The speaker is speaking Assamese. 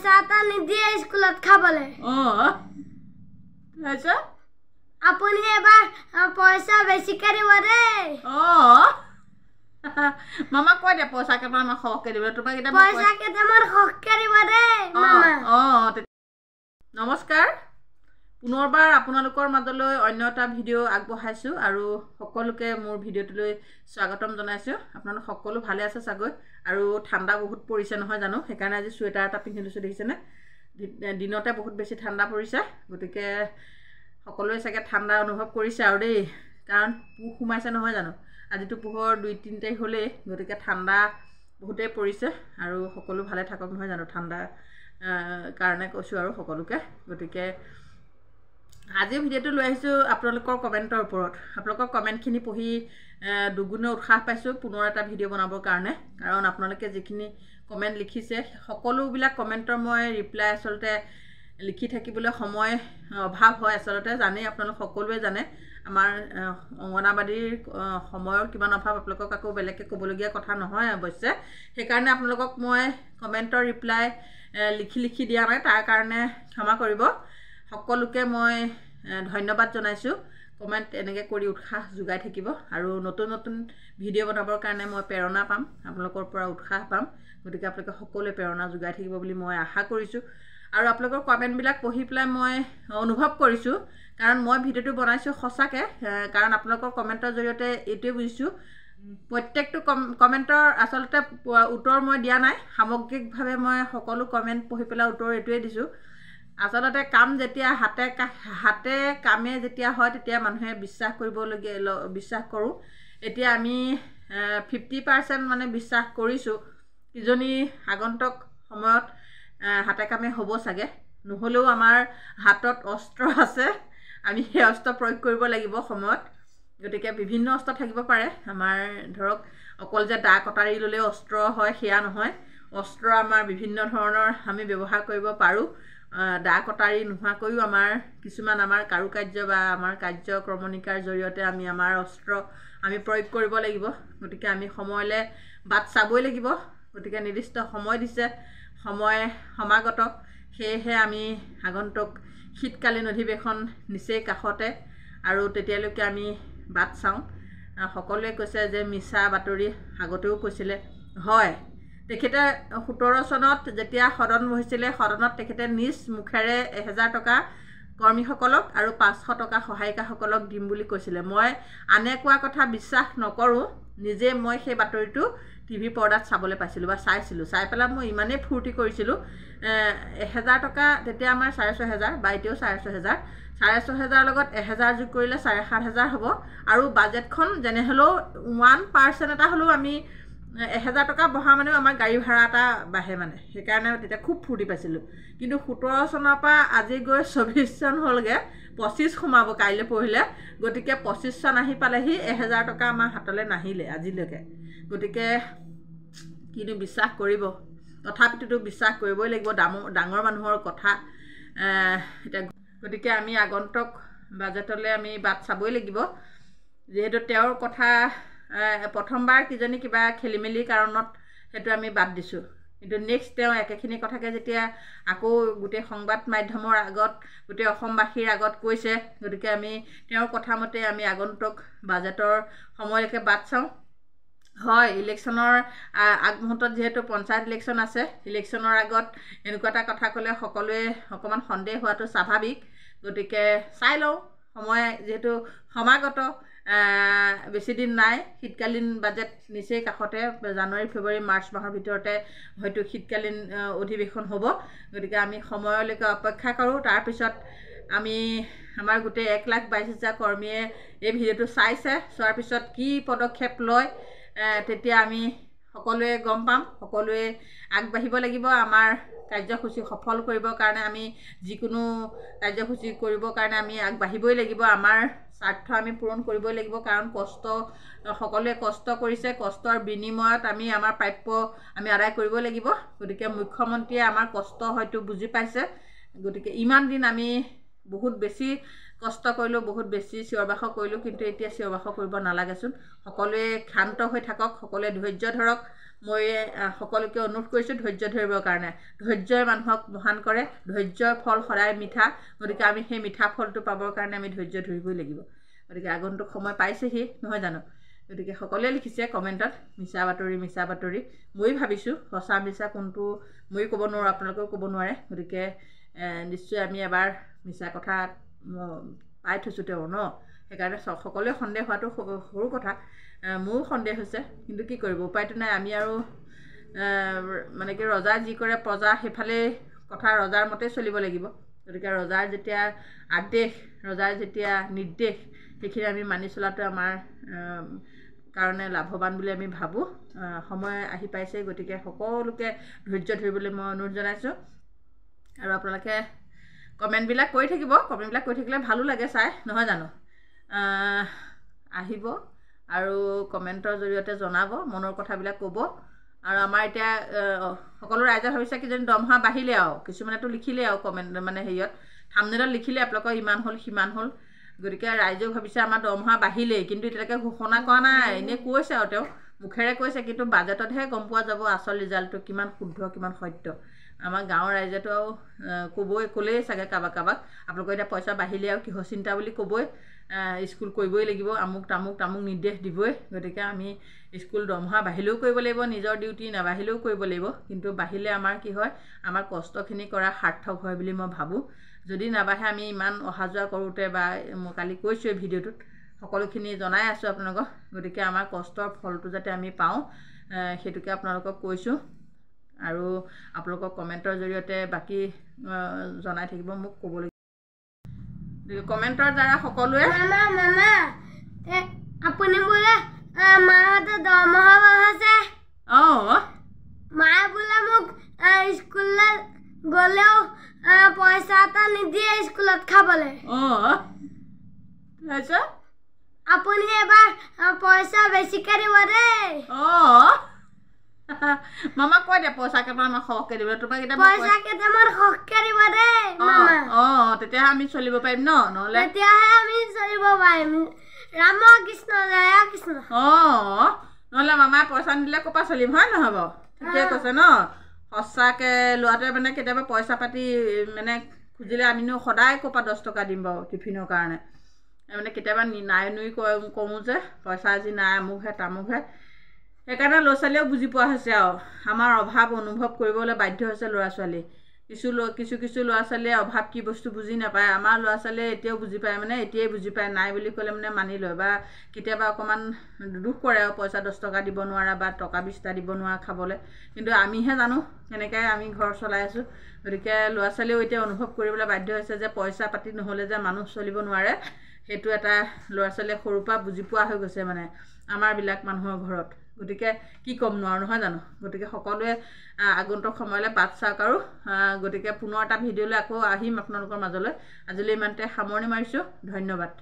পয়সা এটা নিদিয়ে স্কুলত খাবলে আচ্ছা আপুনি এবাৰ পয়সা বেছিকে দিব দেই মামা কয় দে পইচা কেইটামান সৰহকে দিব তোমাক এতিয়া পইচা কেইটামান সৰহকে দিব দেই মামা নমস্কাৰ পুনৰবাৰ আপোনালোকৰ মাজলৈ অন্য এটা ভিডিঅ' আগবঢ়াইছোঁ আৰু সকলোকে মোৰ ভিডিঅ'টোলৈ স্বাগতম জনাইছোঁ আপোনালোক সকলো ভালে আছে চাগৈ আৰু ঠাণ্ডা বহুত পৰিছে নহয় জানো সেইকাৰণে আজি চুৱেটাৰ এটা পিন্ধি লৈছোঁ দেখিছেনে দিনতে বহুত বেছি ঠাণ্ডা পৰিছে গতিকে সকলোৱে চাগে ঠাণ্ডা অনুভৱ কৰিছে আৰু দেই কাৰণ পুহ সোমাইছে নহয় জানো আজিতো পুহৰ 2-3 তাৰিখ হ'লেই গতিকে ঠাণ্ডা বহুতেই পৰিছে আৰু সকলো ভালে থাকক নহয় জানো ঠাণ্ডা কাৰণে কৈছোঁ আৰু সকলোকে গতিকে আজি ভিডিঅ'টো লৈ আহিছোঁ আপোনালোকৰ কমেণ্টৰ ওপৰত আপোনালোকৰ কমেণ্টখিনি পঢ়ি দুগুণে উৎসাহ পাইছোঁ পুনৰ এটা ভিডিঅ' বনাবৰ কাৰণে কাৰণ আপোনালোকে যিখিনি কমেণ্ট লিখিছে সকলোবিলাক কমেণ্টৰ মই ৰিপ্লাই আচলতে লিখি থাকিবলৈ সময় অভাৱ হয় আচলতে জানেই আপোনালোক সকলোৱে জানে আমাৰ অংগনাবাদীৰ সময়ৰ কিমান অভাৱ আপোনালোকক আকৌ বেলেগকৈ ক'বলগীয়া কথা নহয় অৱশ্যে সেইকাৰণে আপোনালোকক মই কমেণ্টৰ ৰিপ্লাই লিখি দিয়া নাই তাৰ কাৰণে ক্ষমা কৰিব সকলোকে মই ধন্যবাদ জনাইছোঁ কমেণ্ট এনেকৈ কৰি উৎসাহ যোগাই থাকিব আৰু নতুন নতুন ভিডিঅ' বনাবৰ কাৰণে মই প্ৰেৰণা পাম আপোনালোকৰ পৰা উৎসাহ পাম গতিকে আপোনালোকে সকলোৱে প্ৰেৰণা যোগাই থাকিব বুলি মই আশা কৰিছোঁ আৰু আপোনালোকৰ কমেণ্টবিলাক পঢ়ি পেলাই মই অনুভৱ কৰিছোঁ কাৰণ মই ভিডিঅ'টো বনাইছোঁ সঁচাকৈ কাৰণ আপোনালোকৰ কমেণ্টৰ জৰিয়তে এইটোৱে বুজিছোঁ প্ৰত্যেকটো কমেণ্টৰ আচলতে উত্তৰ মই দিয়া নাই সামগ্ৰিকভাৱে মই সকলো কমেণ্ট পঢ়ি পেলাই উত্তৰ এইটোৱে দিছোঁ আচলতে কাম যেতিয়া হাতে কামে যেতিয়া হয় তেতিয়া মানুহে বিশ্বাস কৰোঁ এতিয়া আমি 50% মানে বিশ্বাস কৰিছোঁ কিজনী আগন্তুক সময়ত হাতে কামে হ'ব চাগে নহ'লেও আমাৰ হাতত অস্ত্ৰ আছে আমি সেই অস্ত্ৰ প্ৰয়োগ কৰিব লাগিব সময়ত গতিকে বিভিন্ন অস্ত্ৰ থাকিব পাৰে আমাৰ ধৰক অকল যে দা কটাৰী ল'লেও অস্ত্ৰ হয় সেয়া নহয় অস্ত্ৰ আমাৰ বিভিন্ন ধৰণৰ আমি ব্যৱহাৰ কৰিব পাৰোঁ দা কটাৰী নোহোৱাকৈও আমাৰ কিছুমান আমাৰ কাৰুকাৰ্য বা আমাৰ কাৰ্যক্ৰমণিকাৰ জৰিয়তে আমি আমাৰ অস্ত্ৰ আমি প্ৰয়োগ কৰিব লাগিব গতিকে আমি সময়লৈ বাট চাবই লাগিব গতিকে নিৰ্দিষ্ট সময় দিছে সময় সমাগত সেয়েহে আমি আগন্তুক শীতকালীন অধিৱেশন নিচেই কাষতে আৰু তেতিয়ালৈকে আমি বাট চাওঁ সকলোৱে কৈছে যে মিছা বাতৰি আগতেও কৈছিলে হয় তেখেতে 17 চনত যেতিয়া সদন বহিছিলে সদনত তেখেতে নিজ মুখেৰে 1000 টকা কৰ্মীসকলক আৰু 500 টকা সহায়িকাসকলক দিম বুলি কৈছিলে মই আনে কোৱা কথা বিশ্বাস নকৰোঁ নিজে মই সেই বাতৰিটো টিভি পৰ্দাত চাবলৈ পাইছিলোঁ বা চাই পেলাই মই ইমানেই ফূৰ্তি কৰিছিলোঁ 1000 টকা তেতিয়া আমাৰ 6500 বা এতিয়াও 6500 লগত 1000 যোগ কৰিলে 7500 হ'ব আৰু বাজেটখন যেনে হ'লেও 1% এটা হ'লেও আমি 1000 টকা বহা মানেও আমাৰ গাড়ী ভাড়া এটা বাঢ়ে মানে সেইকাৰণে তেতিয়া খুব ফূৰ্তি পাইছিলোঁ কিন্তু 17 চনৰ পৰা আজি গৈ 24 চন হ'লগৈ 25 সোমাব কাইলৈ পঢ়িলে গতিকে 25 চন আহি পালেহি 1000 টকা আমাৰ হাতলৈ নাহিলে আজিলৈকে গতিকে কিনো বিশ্বাস কৰিব তথাপিতো বিশ্বাস কৰিবই লাগিব ডাঙৰ মানুহৰ কথা এতিয়া গতিকে আমি আগন্তুক বাজেটলৈ আমি বাট চাবই লাগিব যিহেতু তেওঁৰ কথা প্ৰথমবাৰ কিজনী কিবা খেলিমেলি কাৰণত সেইটো আমি বাদ দিছোঁ কিন্তু নেক্সট তেওঁ একেখিনি কথাকে যেতিয়া আকৌ গোটেই সংবাদ মাধ্যমৰ আগত গোটেই অসমবাসীৰ আগত কৈছে গতিকে আমি তেওঁৰ কথা মতে আমি আগন্তুক বাজেটৰ সময়লৈকে বাট চাওঁ হয় ইলেকশ্যনৰ আগমুহূৰ্তত যিহেতু পঞ্চায়ত ইলেকশ্যন আছে ইলেকশ্যনৰ আগত এনেকুৱা এটা কথা ক'লে সকলোৱে অকণমান সন্দেহ হোৱাটো স্বাভাৱিক গতিকে চাই লওঁ সময় যিহেতু সমাগত বেছি দিন নাই শীতকালীন বাজেট নিচেই কাষতে জানুৱাৰী ফেব্ৰুৱাৰী মাৰ্চ মাহৰ ভিতৰতে হয়তো শীতকালীন অধিৱেশন হ'ব গতিকে আমি সময়লৈকে অপেক্ষা কৰোঁ তাৰপিছত আমি আমাৰ গোটেই 1,22,000 কৰ্মীয়ে এই ভিডিঅ'টো চোৱাৰ পিছত কি পদক্ষেপ লয় তেতিয়া আমি সকলোৱে গম পাম সকলোৱে আগবাঢ়িব লাগিব আমাৰ কাৰ্যসূচী সফল কৰিবৰ কাৰণে আমি যিকোনো কাৰ্যসূচী কৰিবৰ কাৰণে আমি আগবাঢ়িবই লাগিব আমাৰ স্বাৰ্থ আমি পূৰণ কৰিবই লাগিব কাৰণ সকলোৱে কষ্ট কৰিছে কষ্টৰ বিনিময়ত আমি আমাৰ প্ৰাপ্য আমি আদায় কৰিব লাগিব গতিকে মুখ্যমন্ত্ৰীয়ে আমাৰ কষ্ট হয়তো বুজি পাইছে গতিকে ইমান দিন আমি বহুত বেছি কষ্ট কৰিলোঁ, বহুত বেছি চিঞৰ বাখৰ কৰিলোঁ, কিন্তু এতিয়া চিঞৰ বাখৰ কৰিব নালাগেচোন। সকলোৱে ক্ষান্ত হৈ থাকক, সকলোৱে ধৈৰ্য ধৰক। মই সকলোকে অনুৰোধ কৰিছোঁ ধৈৰ্য ধৰিবৰ কাৰণে। ধৈৰ্যই মানুহক মহান কৰে, ধৈৰ্যৰ ফল সদায় মিঠা। গতিকে আমি সেই মিঠা ফলটো পাবৰ কাৰণে আমি ধৈৰ্য ধৰিবই লাগিব। গতিকে আগন্তুক সময় পাইছেহি, নহয় জানো? গতিকে সকলোৱে লিখিছে কমেণ্টত মিছা বাতৰি, মিছা বাতৰি। ময়ো ভাবিছোঁ সঁচা মিছা কোনটো ময়ো ক'ব নোৱাৰোঁ, আপোনালোকেও ক'ব নোৱাৰে। গতিকে নিশ্চয় আমি এবাৰ মিছা কথা পাই থৈছোঁ তেওঁ ন, সেইকাৰণে সকলোৱে সন্দেহ হোৱাটো সৰু কথা। মোৰো সন্দেহ হৈছে, কিন্তু কি কৰিব, উপায়টো নাই। আমি আৰু মানে কি ৰজা যি কৰে প্ৰজা সেইফালেই কথা, ৰজাৰ মতেই চলিব লাগিব। গতিকে ৰজাৰ যেতিয়া আদেশ, ৰজাৰ যেতিয়া নিৰ্দেশ, সেইখিনি আমি মানি চলাটো আমাৰ কাৰণে লাভৱান বুলি আমি ভাবোঁ। সময় আহি পাইছে, গতিকে সকলোকে ধৈৰ্য ধৰিবলৈ মই অনুৰোধ জনাইছোঁ। আৰু আপোনালোকে কমেণ্টবিলাক কৰি থাকিব, কমেণ্টবিলাক কৰি থাকিলে ভালো লাগে চাই, নহয় জানো? আহিব আৰু কমেণ্টৰ জৰিয়তে জনাব, মনৰ কথাবিলাক ক'ব। আৰু আমাৰ এতিয়া সকলো ৰাইজে ভাবিছে কিজানি দৰমহা বাঢ়িলে আৰু, কিছুমানেতো লিখিলে আৰু কমেণ্ট মানে হেৰিয়ত থাম্বনেইলত লিখিলে আপোনালোকৰ ইমান হ'ল সিমান হ'ল। গতিকে ৰাইজেও ভাবিছে আমাৰ দৰমহা বাঢ়িলেই, কিন্তু এতিয়ালৈকে ঘোষণা কৰা নাই। এনেই কৈছে আৰু তেওঁ মুখেৰে কৈছে, কিন্তু বাজেটতহে গম পোৱা যাব আচল ৰিজাল্টটো কিমান শুদ্ধ কিমান সত্য। আমাৰ গাঁৱৰ ৰাইজেতো ক'লেই চাগে কাৰোবাক আপোনালোকৰ এতিয়া পইচা বাঢ়িলে আৰু কিহৰ চিন্তা বুলি ক'বই। স্কুল কৰিবই লাগিব, আমুক তামুক নিৰ্দেশ দিবই। গতিকে আমি স্কুল দৰমহা বাঢ়িলেও কৰিব লাগিব, নিজৰ ডিউটি নাবাঢ়িলেও কৰিব লাগিব। কিন্তু বাঢ়িলে আমাৰ কি হয়, আমাৰ কষ্টখিনি কৰা সাৰ্থক হয় বুলি মই ভাবোঁ। যদি নাবাঢ়ে, আমি ইমান অহা যোৱা কৰোঁতে বা মই কালি কৈছোঁৱে ভিডিঅ'টোত সকলোখিনি জনাই আছোঁ আপোনালোকক। গতিকে আমাৰ কষ্টৰ ফলটো যাতে আমি পাওঁ, সেইটোকে আপোনালোকক কৈছোঁ। আৰু আপোনালোকৰ কমেণ্টৰ জৰিয়তে বাকী জনাই থাকিব, মোক ক'বলৈ কমেণ্টৰ দ্বাৰা সকলোৱে। মামা আপুনি বোলে মাহঁতে দৰমহা বঢ়াইছে। মায়ে বোলে মোক স্কুললৈ গ'লেও পইচা এটা নিদিয়ে স্কুলত খাবলৈ। আপুনি এবাৰ পইচা বেছিকৈ দিব দেই। মামা কৈ দে পইচা কেইটামান সৰহকৈ দিব, তোমাক এতিয়া পইচা কেইটামান সৰহকৈ দিব দেই মামা। তেতিয়াহে আমি চলিব পাৰিম ন, নহ'লে তেতিয়াহে আমি চলিব পাৰিম। ৰাম কৃষ্ণ জয় কৃষ্ণ। নহ'লে মামাই পইচা নিদিলে ক'ৰ পৰা চলিম, হয় নহয় বাৰু? ঠিকে কৈছে ন। সঁচাকৈ ল'ৰাটোৱে মানে কেতিয়াবা পইচা পাতি মানে খুজিলে আমিনো সদায় ক'ৰ পৰা 10 টকা দিম বাৰু টিফিনৰ কাৰণে। মানে কেতিয়াবা নাই নুই কওঁ যে পইচা আজি নাই, আমুকহে তামুকহে। সেইকাৰণে ল'ৰা ছোৱালীয়েও বুজি পোৱা হৈছে আৰু আমাৰ অভাৱ অনুভৱ কৰিবলৈ বাধ্য হৈছে ল'ৰা ছোৱালী। কিছু ল'ৰা ছোৱালীয়ে অভাৱ কি বস্তু বুজি নাপায়। আমাৰ ল'ৰা ছোৱালীয়ে এতিয়াও বুজি পায়, মানে এতিয়াই বুজি পায়। নাই বুলি ক'লে মানে মানি লয়, বা কেতিয়াবা অকণমান দুখ কৰে আৰু পইচা 10 টকা দিব নোৱাৰা বা টকা 20টা দিব নোৱাৰা খাবলৈ। কিন্তু আমিহে জানো কেনেকৈ আমি ঘৰ চলাই আছোঁ। গতিকে ল'ৰা ছোৱালীয়েও এতিয়া অনুভৱ কৰিবলৈ বাধ্য হৈছে যে পইচা পাতি নহ'লে যে মানুহ চলিব নোৱাৰে। সেইটো এটা ল'ৰা ছোৱালীয়ে সৰুৰ পৰা বুজি পোৱা হৈ গৈছে মানে আমাৰবিলাক মানুহৰ ঘৰত। গতিকে কি ক'ম নোৱাৰোঁ, নহয় জানো? গতিকে সকলোৱে আগন্তুক সময়লৈ বাট চাওক। আৰু গতিকে পুনৰ এটা ভিডিঅ'লৈ আকৌ আহিম আপোনালোকৰ মাজলৈ। আজিলৈ ইমানতে সামৰণি মাৰিছোঁ। ধন্যবাদ।